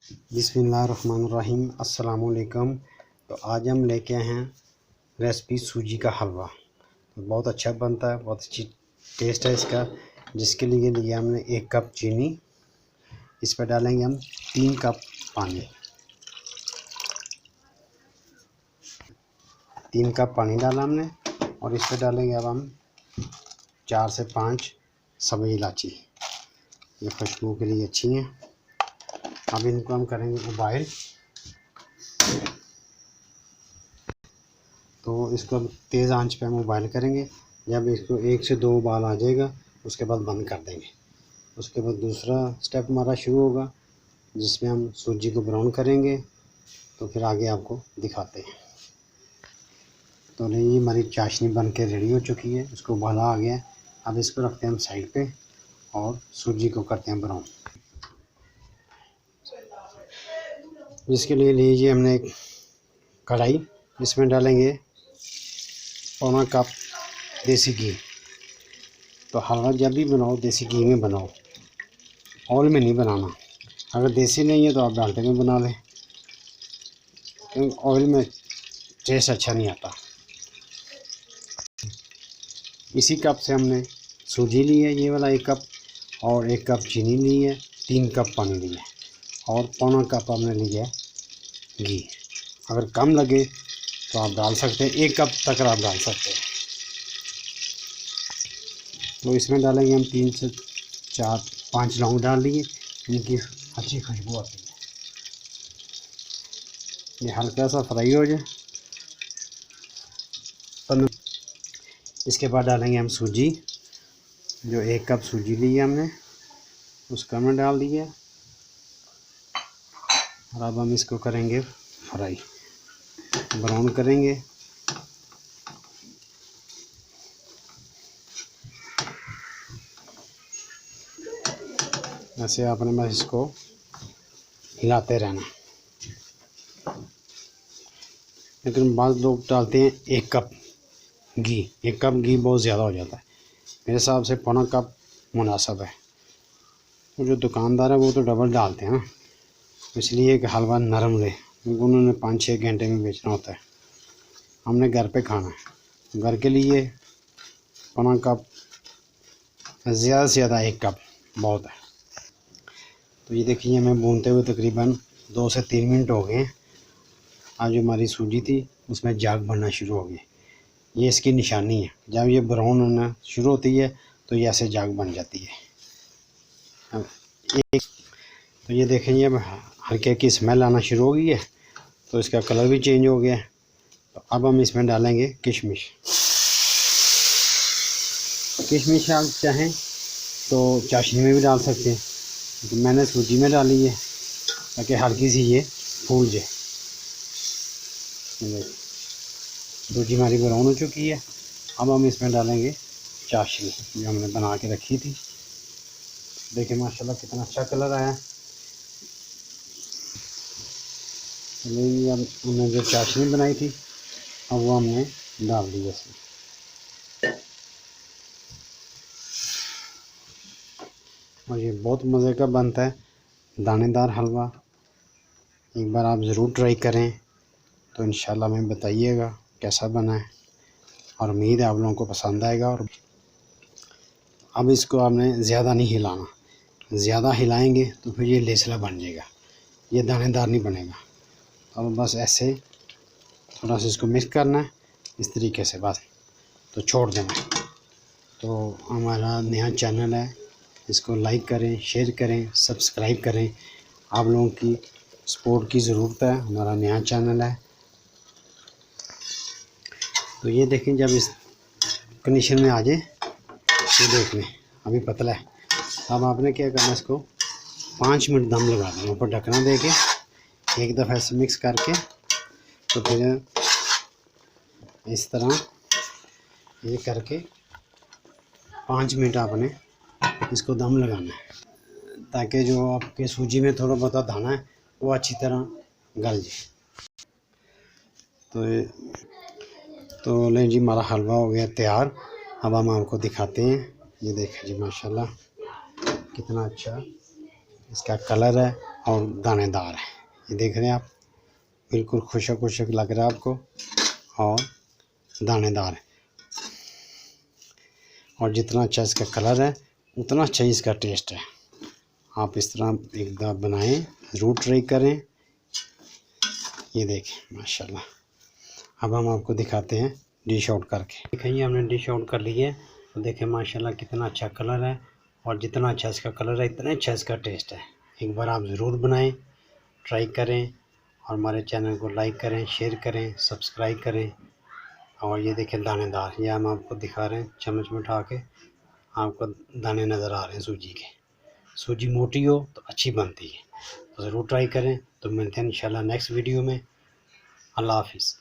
बिस्मिल्लाहिर्रहमानिर्रहीम। अस्सलामुअलैकुम। तो आज हम लेके आए हैं रेसिपी सूजी का हलवा। तो बहुत अच्छा बनता है, बहुत अच्छी टेस्ट है इसका। जिसके लिए लिया हमने 1 कप चीनी। इस पर डालेंगे हम 3 कप पानी। 3 कप पानी डाला हमने और इस पर डालेंगे अब हम 4 से 5 सब्ज़ इलायची। ये खुशबू के लिए अच्छी हैं। अब इनको हम करेंगे उबाइल। तो इसको तेज़ आंच पे हम उबाइल करेंगे। जब इसको 1 से 2 उबाल आ जाएगा उसके बाद बंद कर देंगे। उसके बाद दूसरा स्टेप हमारा शुरू होगा जिसमें हम सूजी को ब्राउन करेंगे। तो फिर आगे आपको दिखाते हैं। तो नहीं, हमारी चाशनी बन के रेडी हो चुकी है, इसको उबाला आ गया है। अब इसको रखते हैं हम साइड पे और सूजी को करते हैं ब्राउन। जिसके लिए लीजिए हमने एक कढ़ाई, इसमें डालेंगे 1/4 कप देसी घी। तो हलवा जब भी बनाओ देसी घी में बनाओ, ऑयल में नहीं बनाना। अगर देसी नहीं है तो आप डालडे में बना लें, क्योंकि ऑयल में टेस्ट अच्छा नहीं आता। इसी कप से हमने सूजी ली है, ये वाला 1 कप, और 1 कप चीनी ली है, 3 कप पानी लिया है और 1/4 कप हमने लिया है घी। अगर कम लगे तो आप डाल सकते हैं, 1 कप तक आप डाल सकते हैं। तो इसमें डालेंगे हम 3 से 4-5 लौंग डाल लिए, इनकी अच्छी खुशबू आती है। ये हल्का सा फ्राई हो जाए तो इसके बाद डालेंगे हम सूजी। जो 1 कप सूजी ली है हमने, उसका हमने डाल दिया और अब हम इसको करेंगे फ्राई, ब्राउन करेंगे। ऐसे आपने बस इसको हिलाते रहना। लेकिन बाद लोग डालते हैं 1 कप घी। 1 कप घी बहुत ज़्यादा हो जाता है, मेरे हिसाब से 1/4 कप मुनासिब है। तो जो दुकानदार है वो तो डबल डालते हैं ना, इसलिए कि हलवा नरम रहे, क्योंकि उन्होंने 5-6 घंटे में बेचना होता है। हमने घर पे खाना है, घर के लिए 1/4 कप, ज़्यादा से ज़्यादा 1 कप बहुत है। तो ये देखिए हमें भूनते हुए तकरीबन 2 से 3 मिनट हो गए। आज जो हमारी सूजी थी उसमें जाग बनना शुरू हो गई। ये इसकी निशानी है, जब ये ब्राउन होना शुरू होती है तो ये ऐसे जाग बन जाती है। तो ये देखेंगे अब हल्के की स्मेल आना शुरू हो गई है, तो इसका कलर भी चेंज हो गया है। तो अब हम इसमें डालेंगे किशमिश। किशमिश आप चाहें तो चाशनी में भी डाल सकते हैं, तो मैंने सूजी में डाली है ताकि हल्की सी ये फूल जाए। सूजी हमारी ब्राउन हो चुकी है। अब हम इसमें डालेंगे चाशनी जो हमने बना के रखी थी। देखिए माशाल्लाह कितना अच्छा कलर आया। चलिए अब हमने जो चाशनी बनाई थी अब वो हमने डाल दी इसमें। और ये बहुत मज़े का बनता है दानेदार हलवा। एक बार आप ज़रूर ट्राई करें तो इंशाल्लाह हमें बताइएगा कैसा बना है, और उम्मीद है आप लोगों को पसंद आएगा। और अब इसको आपने ज़्यादा नहीं हिलाना, ज़्यादा हिलाएंगे तो फिर ये लेसला बन जाएगा, ये दानेदार नहीं बनेगा। अब बस ऐसे थोड़ा सा इसको मिक्स करना है इस तरीके से बस, तो छोड़ देना। तो हमारा नया चैनल है, इसको लाइक करें, शेयर करें, सब्सक्राइब करें। आप लोगों की सपोर्ट की ज़रूरत है, हमारा नया चैनल है। तो ये देखें जब इस कंडीशन में आ जाए, ये देख लें अभी पतला है। अब आपने क्या करना है, इसको 5 मिनट दम लगा देना, ऊपर ढकना दे के एक दफ़ा ऐसे मिक्स करके। तो फिर इस तरह ये करके 5 मिनट आपने इसको दम लगाना है, ताकि जो आपके सूजी में थोड़ा बहुत दाना है वो अच्छी तरह गल जाए। तो लें जी, हमारा हलवा हो गया तैयार। अब हम आपको दिखाते हैं। ये देखें जी माशाल्लाह कितना अच्छा इसका कलर है और दानेदार है। ये देख रहे हैं आप, बिल्कुल खुशक खुशक लग रहा है आपको और दानेदार है। और जितना अच्छा इसका कलर है उतना अच्छा ही इसका टेस्ट है। आप इस तरह एक दफ़ा बनाएं, ज़रूर ट्राई करें। ये देखें माशाल्लाह। अब हम आपको दिखाते हैं डिश आउट करके। देखें ये हमने डिश आउट कर ली है, तो देखें माशाल्लाह कितना अच्छा कलर है और जितना अच्छा इसका कलर है इतना अच्छा इसका टेस्ट है। एक बार आप ज़रूर बनाएं, ट्राई करें और हमारे चैनल को लाइक करें, शेयर करें, सब्सक्राइब करें। और ये देखें दानेदार, ये हम आपको दिखा रहे हैं चम्मच में उठा के, आपको दाने नज़र आ रहे हैं सूजी के। सूजी मोटी हो तो अच्छी बनती है, तो ज़रूर ट्राई करें। तो मिलते हैं इंशाल्लाह नेक्स्ट वीडियो में। अल्लाह हाफिज़।